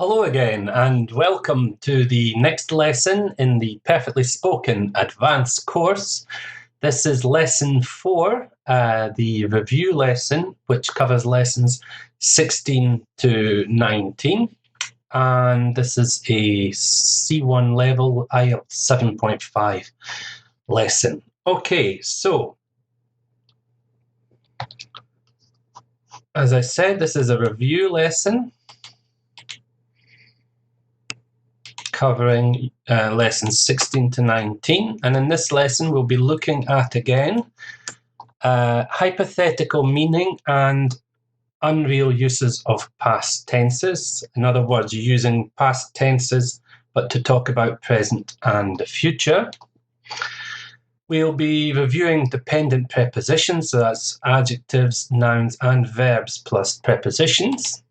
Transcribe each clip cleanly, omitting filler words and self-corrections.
Hello again, and welcome to the next lesson in the Perfectly Spoken Advanced course. This is lesson 4, the review lesson, which covers lessons 16 to 19. And this is a C1 level IELTS 7.5 lesson. Okay, so as I said, this is a review lesson covering lessons 16 to 19. And in this lesson, we'll be looking at, again, hypothetical meaning and unreal uses of past tenses. In other words, using past tenses, but to talk about present and future. We'll be reviewing dependent prepositions, so that's adjectives, nouns, and verbs plus prepositions.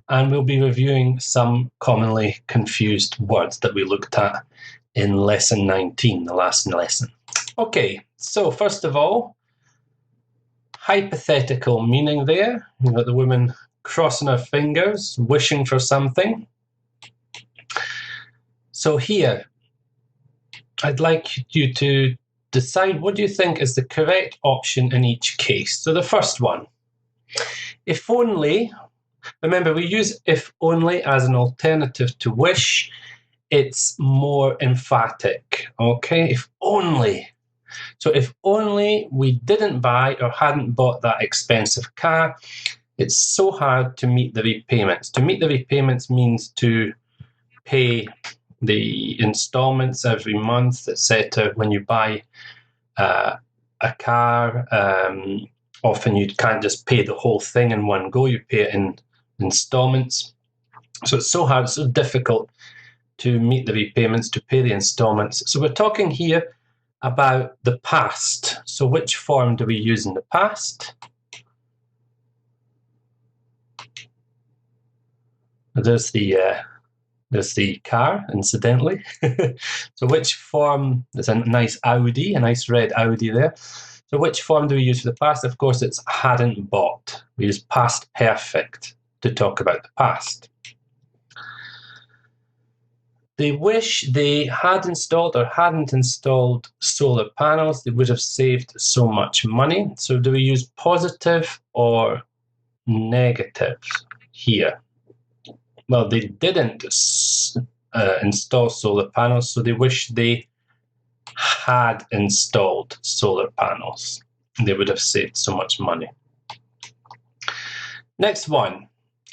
And we'll be reviewing some commonly confused words that we looked at in lesson 19, the last lesson. Okay, so first of all, hypothetical meaning there. You've got the woman crossing her fingers, wishing for something. So here, I'd like you to decide what do you think is the correct option in each case. So the first one, if only. Remember, we use if only as an alternative to wish. It's more emphatic, okay? If only. So if only we didn't buy or hadn't bought that expensive car, it's so hard to meet the repayments. To meet the repayments means to pay the installments every month, etc. When you buy a car, often you can't just pay the whole thing in one go. You pay it in installments. So it's so hard, so difficult to meet the repayments, to pay the installments. So we're talking here about the past. So which form do we use in the past? There's the car, incidentally. So which form, there's a nice Audi, a nice red Audi there. So which form do we use for the past? Of course, it's hadn't bought. We use past perfect to talk about the past. They wish they had installed or hadn't installed solar panels. They would have saved so much money. So do we use positive or negative here? Well, they didn't install solar panels, so they wish they had installed solar panels. They would have saved so much money. Next one.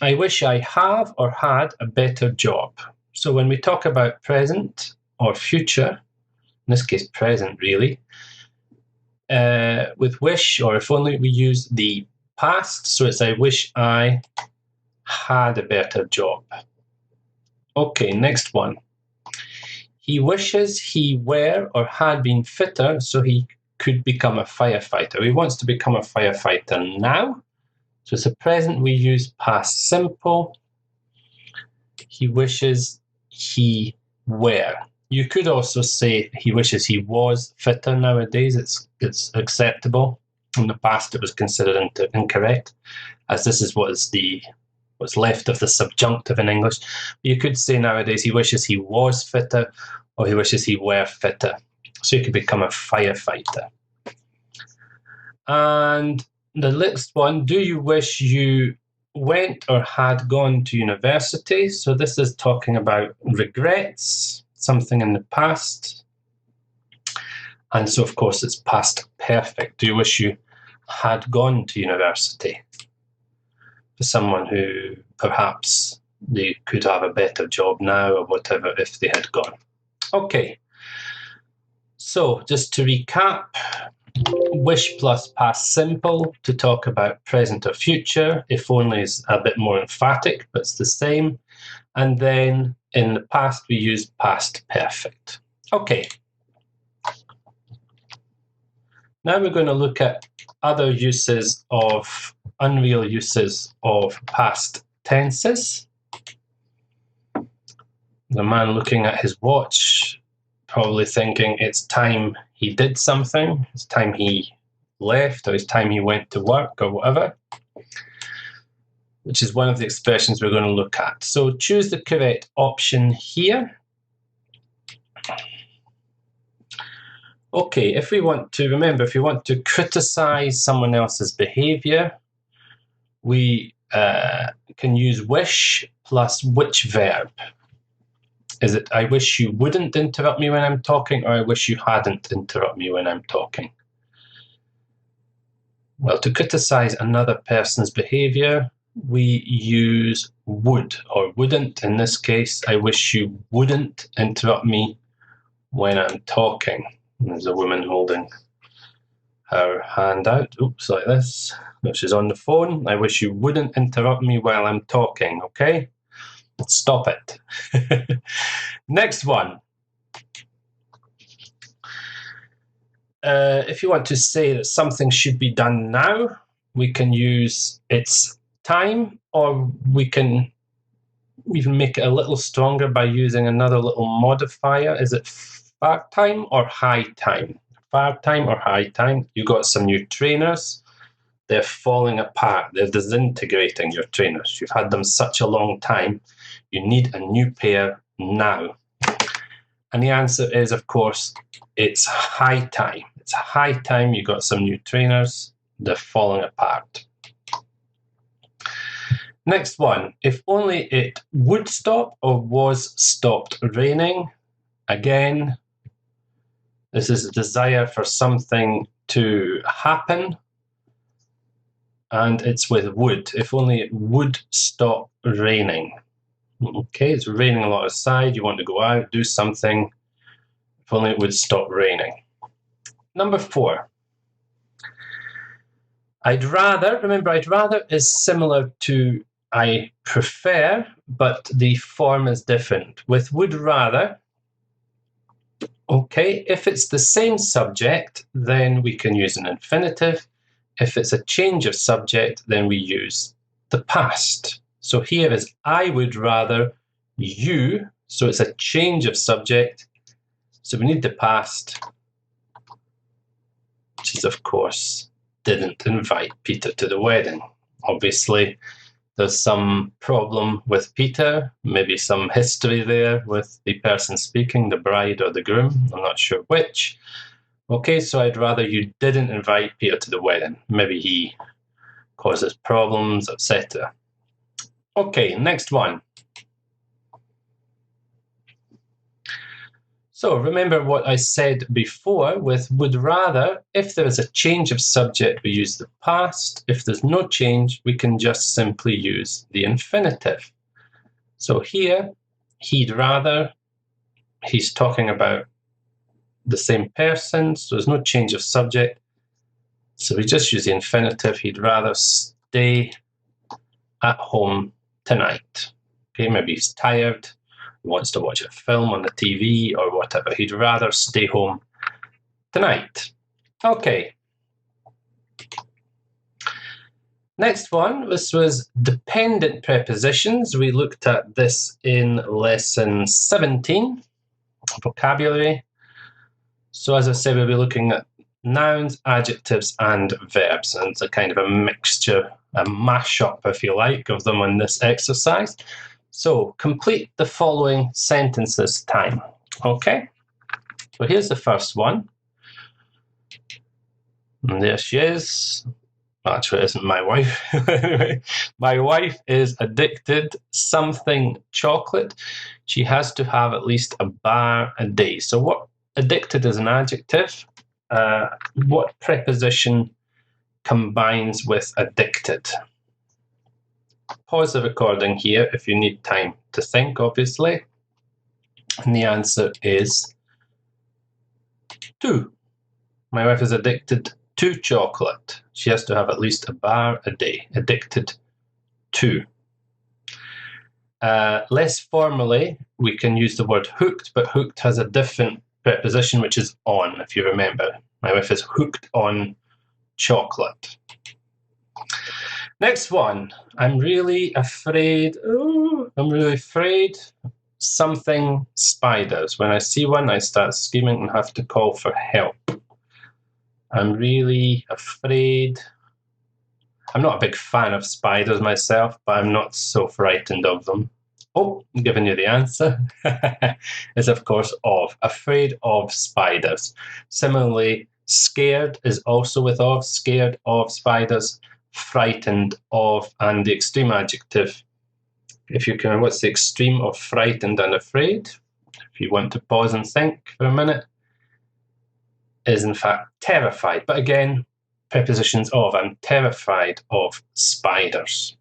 I wish I have or had a better job. So when we talk about present or future, in this case present really, with wish or if only, we use the past. So it's I wish I had a better job. Okay, next one. He wishes he were or had been fitter so he could become a firefighter. He wants to become a firefighter now. So it's a present, we use past simple. He wishes he were. You could also say he wishes he was fitter nowadays. It's acceptable. In the past, it was considered incorrect, as this is what's left of the subjunctive in English. You could say nowadays he wishes he was fitter or he wishes he were fitter. So you could become a firefighter. And the next one, do you wish you went or had gone to university? So this is talking about regrets, something in the past. And so, of course, it's past perfect. Do you wish you had gone to university? For someone who perhaps they could have a better job now or whatever if they had gone. Okay. So just to recap, wish plus past simple to talk about present or future. If only is a bit more emphatic, but it's the same. And then in the past, we use past perfect. Okay. Now we're going to look at other uses of, unreal uses of past tenses. The man looking at his watch, probably thinking it's time he did something, it's time he left, or it's time he went to work, or whatever. which is one of the expressions we're going to look at. So choose the correct option here. Okay, if we want to, remember, if we want to criticize someone else's behavior, we can use wish plus which verb. Is it I wish you wouldn't interrupt me when I'm talking, or I wish you hadn't interrupt me when I'm talking? Well, to criticize another person's behavior, we use would or wouldn't. In this case, I wish you wouldn't interrupt me when I'm talking. There's a woman holding her hand out, oops, like this. She's on the phone. I wish you wouldn't interrupt me while I'm talking, okay? Stop it. Next one. If you want to say that something should be done now, we can use it's time, or we can even make it a little stronger by using another little modifier. Is it far time or high time? Far time or high time? You got some new trainers. They're falling apart. They're disintegrating, your trainers. You've had them such a long time. You need a new pair now. And the answer is, of course, it's high time. It's high time you got some new trainers. They're falling apart. Next one. If only it would stop or was stopped raining. Again, this is a desire for something to happen. And it's with would. If only it would stop raining. Okay, it's raining a lot outside. You want to go out, do something. If only it would stop raining. Number 4. I'd rather, remember, I'd rather is similar to I prefer, but the form is different. With would rather, okay, if it's the same subject, then we can use an infinitive. If it's a change of subject, then we use the past. So here is I would rather you, so it's a change of subject. So we need the past, which is, of course, didn't invite Peter to the wedding. Obviously, there's some problem with Peter, maybe some history there with the person speaking, the bride or the groom, I'm not sure which. Okay, so I'd rather you didn't invite Peter to the wedding. Maybe he causes problems, etc. Okay, next one. So remember what I said before with would rather. If there is a change of subject, we use the past. If there's no change, we can just simply use the infinitive. So here, he'd rather, he's talking about the same person, so there's no change of subject. So we just use the infinitive. He'd rather stay at home tonight. Okay, maybe he's tired, he wants to watch a film on the TV or whatever. He'd rather stay home tonight. Okay. Next one, this was dependent prepositions. We looked at this in lesson 17, vocabulary. So as I said, we'll be looking at nouns, adjectives, and verbs. And it's a kind of a mixture, a mashup, if you like, of them in this exercise. So complete the following sentence this time. Okay? So here's the first one. And there she is. Actually, it isn't my wife. My wife is addicted something chocolate. She has to have at least a bar a day. So what addicted is an adjective. What preposition combines with addicted? Pause the recording here if you need time to think, obviously. And the answer is 2. My wife is addicted to chocolate. She has to have at least a bar a day. Addicted to. Less formally, we can use the word hooked, but hooked has a different preposition, which is on, if you remember. My wife is hooked on chocolate. Next one. I'm really afraid. Oh, I'm really afraid something spiders. When I see one, I start screaming and have to call for help. I'm really afraid. I'm not a big fan of spiders myself, but I'm not so frightened of them. Oh, I'm giving you the answer. Is of course of. Afraid of spiders. Similarly, scared is also with of. Scared of spiders. Frightened of. And the extreme adjective, if you can, what's the extreme of frightened and afraid? If you want to pause and think for a minute, is in fact terrified. But again, prepositions of. I'm terrified of spiders.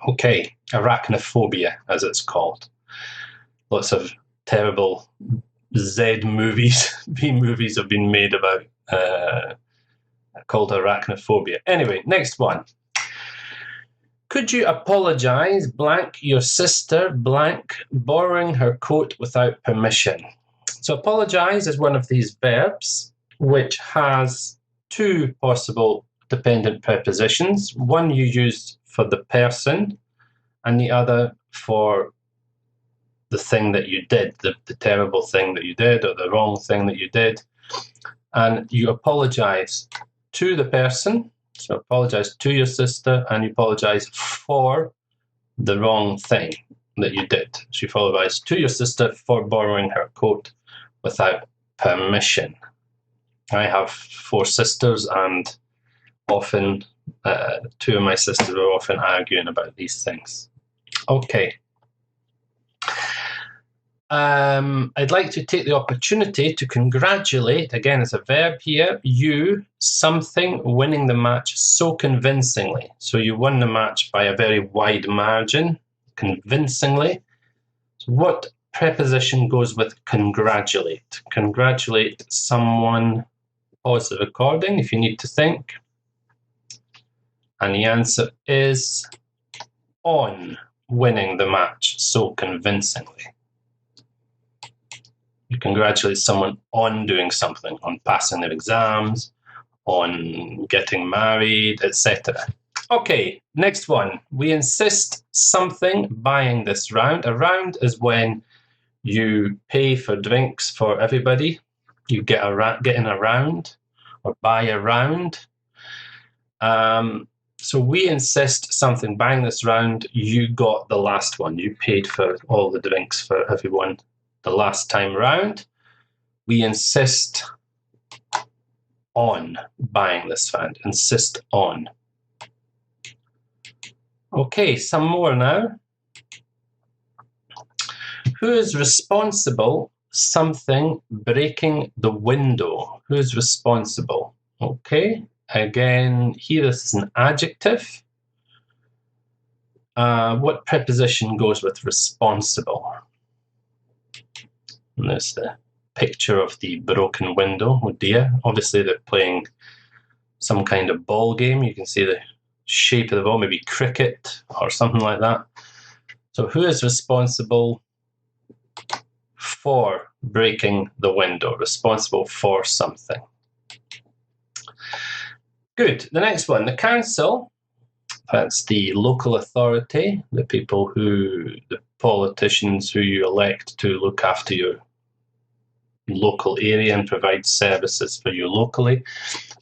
Okay, arachnophobia, as it's called. Lots of terrible Z movies, B movies have been made about called arachnophobia. Anyway, next one. Could you apologise, blank, your sister, blank, borrowing her coat without permission? So apologise is one of these verbs which has two possible dependent prepositions. One you use for the person and the other for the thing that you did, the terrible thing that you did or the wrong thing that you did. And you apologise to the person, so apologise to your sister, and you apologise for the wrong thing that you did. So you apologise to your sister for borrowing her coat without permission. I have 4 sisters, and often 2 of my sisters are often arguing about these things. Okay. I'd like to take the opportunity to congratulate, again, it's a verb here, you, something, winning the match so convincingly. So you won the match by a very wide margin, convincingly. So what preposition goes with congratulate? Congratulate someone. Pause the recording if you need to think. And the answer is on winning the match so convincingly. You congratulate someone on doing something, on passing their exams, on getting married, etc. Okay, next one. We insist something buying this round. A round is when you pay for drinks for everybody. You get in a round or buy a round. So we insist something buying this round. You got the last one. You paid for all the drinks for everyone the last time round. We insist on buying this round. Insist on. Okay, some more now. Who is responsible? Something breaking the window. Who is responsible? Okay, again, here this is an adjective. What preposition goes with responsible? And there's the picture of the broken window. Oh dear. Obviously they're playing some kind of ball game. You can see the shape of the ball, maybe cricket or something like that. So who is responsible for breaking the window? Responsible for something. Good. The next one, the council. That's the local authority, the people the politicians who you elect to look after your local area and provide services for you locally.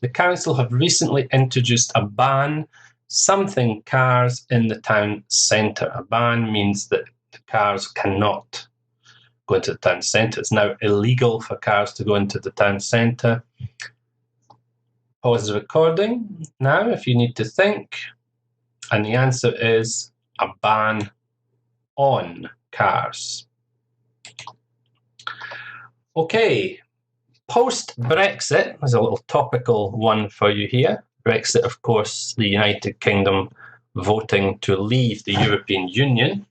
The council have recently introduced a ban, something cars in the town centre. A ban means that the cars cannot go into the town centre. It's now illegal for cars to go into the town centre. Pause the recording now if you need to think. And the answer is a ban on cars. Okay, post-Brexit, there's a little topical one for you here. Brexit, of course, the United Kingdom voting to leave the European Union.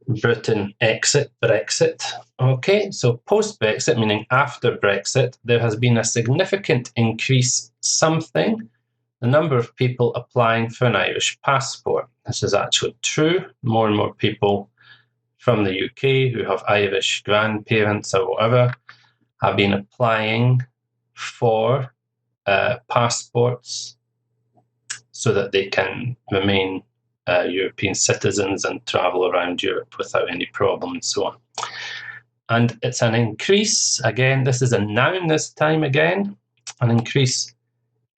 Britain exit, Brexit. Okay, so post-Brexit, meaning after Brexit, there has been a significant increase, something, the number of people applying for an Irish passport. This is actually true. More and more people from the UK who have Irish grandparents or whatever have been applying for passports so that they can remain European citizens and travel around Europe without any problem and so on. And it's an increase, again, this is a noun this time again, an increase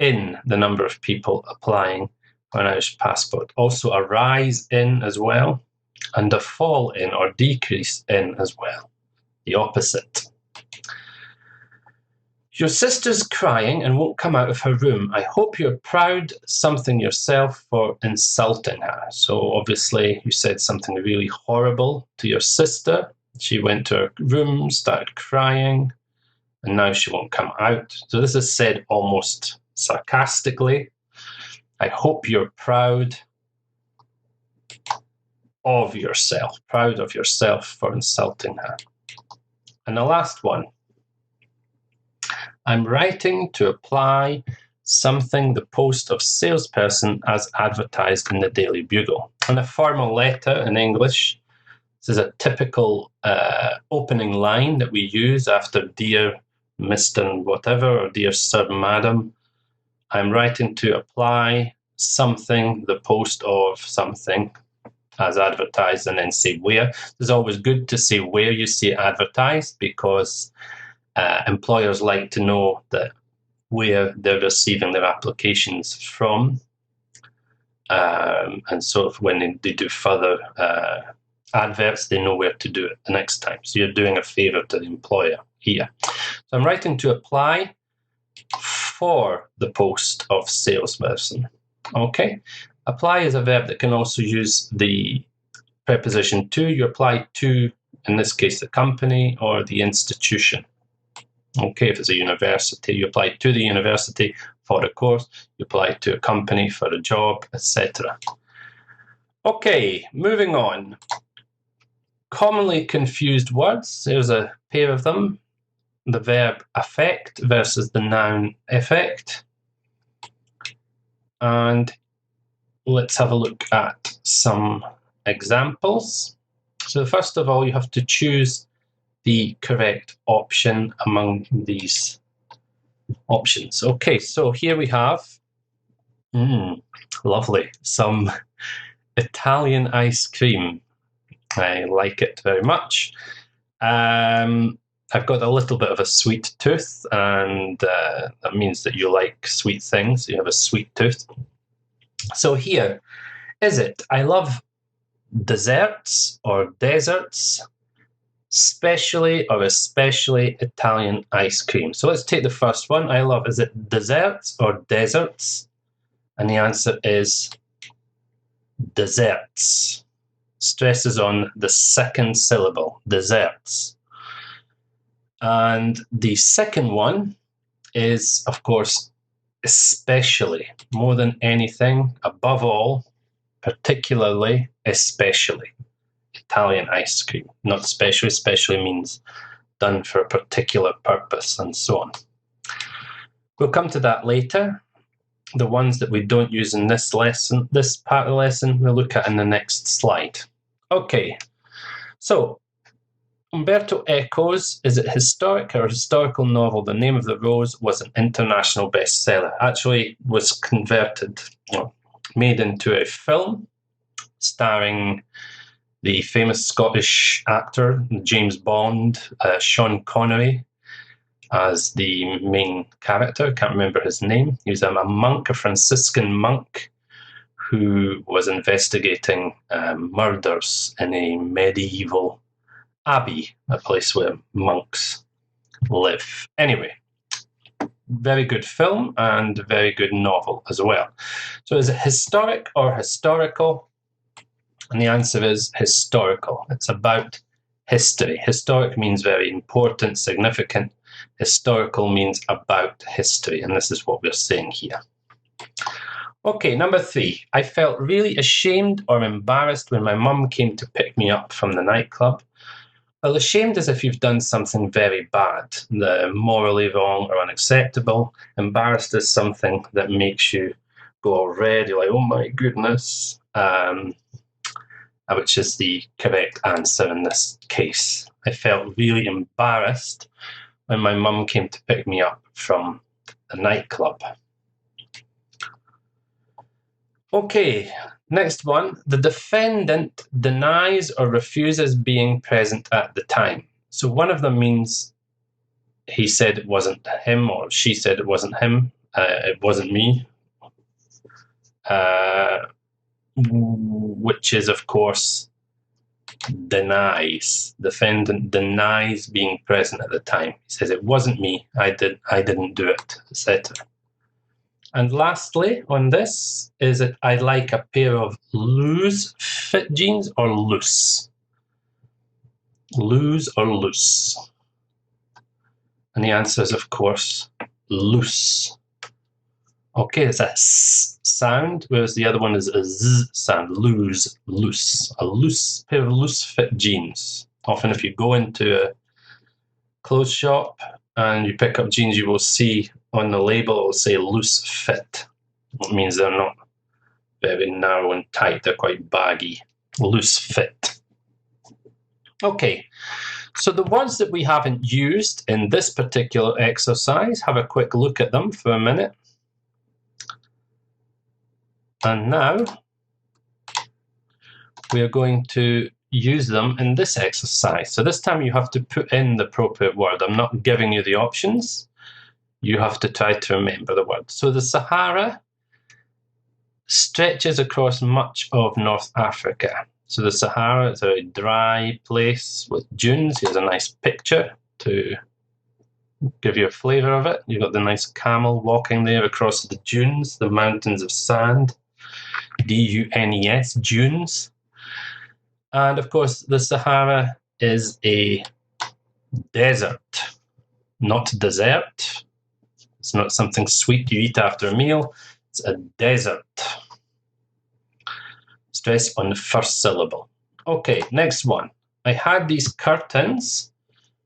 in the number of people applying for an Irish passport. Also a rise in as well, and a fall in or decrease in as well. The opposite. Your sister's crying and won't come out of her room. I hope you're proud something yourself for insulting her. So obviously you said something really horrible to your sister. She went to her room, started crying, and now she won't come out. So this is said almost sarcastically. I hope you're proud of yourself for insulting her. And the last one. I'm writing to apply something the post of salesperson as advertised in the Daily Bugle. And a formal letter in English. This is a typical opening line that we use after Dear Mr. Whatever or Dear Sir Madam. I'm writing to apply something the post of something as advertised, and then say where. It's always good to say where you see it advertised, because employers like to know that where they're receiving their applications from, and so when they do further adverts, they know where to do it the next time. So you're doing a favour to the employer here. So I'm writing to apply for the post of salesperson. Okay, apply is a verb that can also use the preposition to. You apply to, in this case, the company or the institution. Okay, if it's a university, you apply to the university for a course, you apply to a company for a job, etc. Okay, moving on. Commonly confused words. There's a pair of them. The verb affect versus the noun effect. And let's have a look at some examples. So first of all, you have to choose the correct option among these options. Okay, so here we have, lovely, some Italian ice cream. I like it very much. I've got a little bit of a sweet tooth, and that means that you like sweet things. You have a sweet tooth. So here, is it, I love desserts or deserts, specially or especially Italian ice cream. So let's take the first one. I love, is it desserts or deserts? And the answer is desserts. Stresses on the second syllable, desserts. And the second one is, of course, especially, more than anything, above all, particularly, especially. Italian ice cream, not specially. Especially means done for a particular purpose, and so on. We'll come to that later. The ones that we don't use in this lesson, this part of the lesson, we'll look at in the next slide. Okay, so Umberto Eco's Is It Historic or Historical Novel? The Name of the Rose was an international bestseller. Actually was converted, made into a film starring the famous Scottish actor, James Bond, Sean Connery, as the main character. I can't remember his name. He was a monk, a Franciscan monk, who was investigating murders in a medieval abbey, a place where monks live. Anyway, very good film and very good novel as well. So is it historic or historical? And the answer is historical. It's about history. Historic means very important, significant. Historical means about history, and this is what we're saying here. Okay, number 3. I felt really ashamed or embarrassed when my mum came to pick me up from the nightclub. Well, ashamed is if you've done something very bad, morally wrong or unacceptable. Embarrassed is something that makes you go all red. You're like, oh my goodness. Which is the correct answer in this case. I felt really embarrassed when my mum came to pick me up from the nightclub. Okay, next one. The defendant denies or refuses being present at the time. So one of them means he said it wasn't him, or she said it wasn't him. it wasn't me, which is, of course, denies. Defendant denies being present at the time. He says it wasn't me. I didn't do it, etc. And lastly, on this, is it I like a pair of loose fit jeans or loose? Loose or loose? And the answer is, of course, loose. Okay, it's a S sound, whereas the other one is a Z sound. Loose, loose. A loose pair of loose fit jeans. Often if you go into a clothes shop and you pick up jeans, you will see on the label it will say loose fit. It means they're not very narrow and tight, they're quite baggy. Loose fit. Okay, so the words that we haven't used in this particular exercise, have a quick look at them for a minute. And now we are going to use them in this exercise. So this time you have to put in the appropriate word. I'm not giving you the options. You have to try to remember the word. So the Sahara stretches across much of North Africa. So the Sahara is a very dry place with dunes. Here's a nice picture to give you a flavour of it. You've got the nice camel walking there across the dunes, the mountains of sand. D-U-N-E-S, dunes. And of course, the Sahara is a desert, not dessert. It's not something sweet you eat after a meal. It's a desert. Stress on the first syllable. Okay, next one. I had these curtains,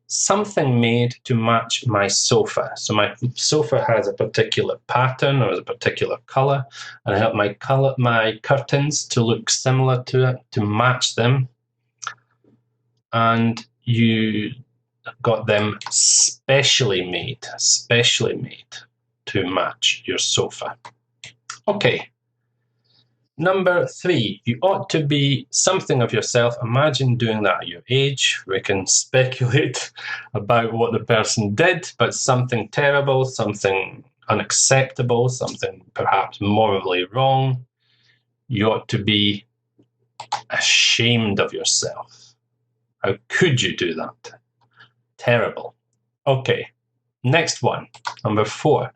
something made to match my sofa. So my sofa has a particular pattern or a particular colour, and I have my curtains to look similar to it, to match them. And you got them specially made to match your sofa. Okay. Number 3, you ought to be something of yourself. Imagine doing that at your age. We can speculate about what the person did, but something terrible, something unacceptable, something perhaps morally wrong. You ought to be ashamed of yourself. How could you do that? Terrible. Okay, next one, number 4.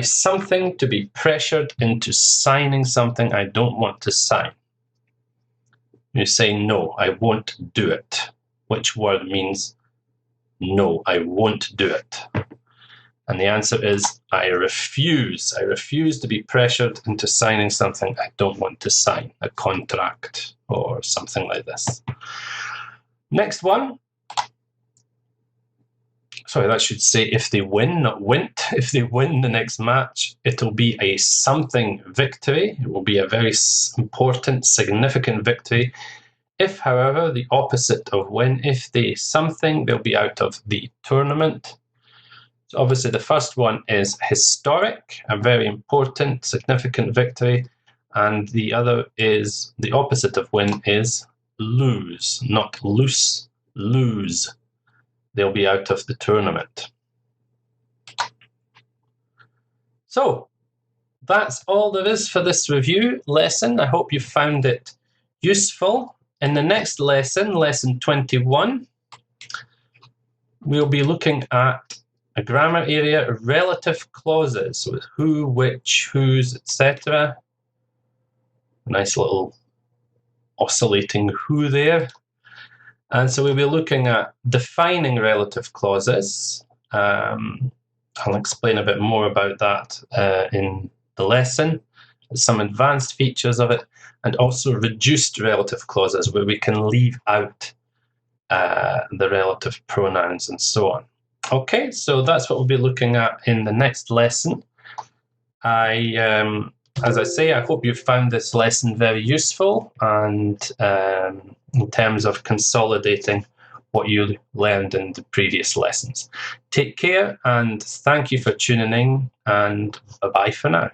Something to be pressured into signing something I don't want to sign. You say, no, I won't do it. Which word means, no, I won't do it? And the answer is, I refuse. I refuse to be pressured into signing something I don't want to sign, a contract or something like this. Next one. Sorry, that should say if they win, not wint. If they win the next match, it'll be a something victory. It will be a very important, significant victory. If, however, the opposite of win, if they something, they'll be out of the tournament. So obviously the first one is historic, a very important, significant victory. And the other is, the opposite of win is lose, not loose, lose. They'll be out of the tournament. So that's all there is for this review lesson. I hope you found it useful. In the next lesson, lesson 21, we'll be looking at a grammar area, relative clauses, so with who, which, whose, etc. Nice little oscillating who there. And so we'll be looking at defining relative clauses. I'll explain a bit more about that in the lesson, some advanced features of it, and also reduced relative clauses where we can leave out the relative pronouns and so on. Okay, so that's what we'll be looking at in the next lesson. As I say, I hope you found this lesson very useful and in terms of consolidating what you learned in the previous lessons. Take care and thank you for tuning in, and bye-bye for now.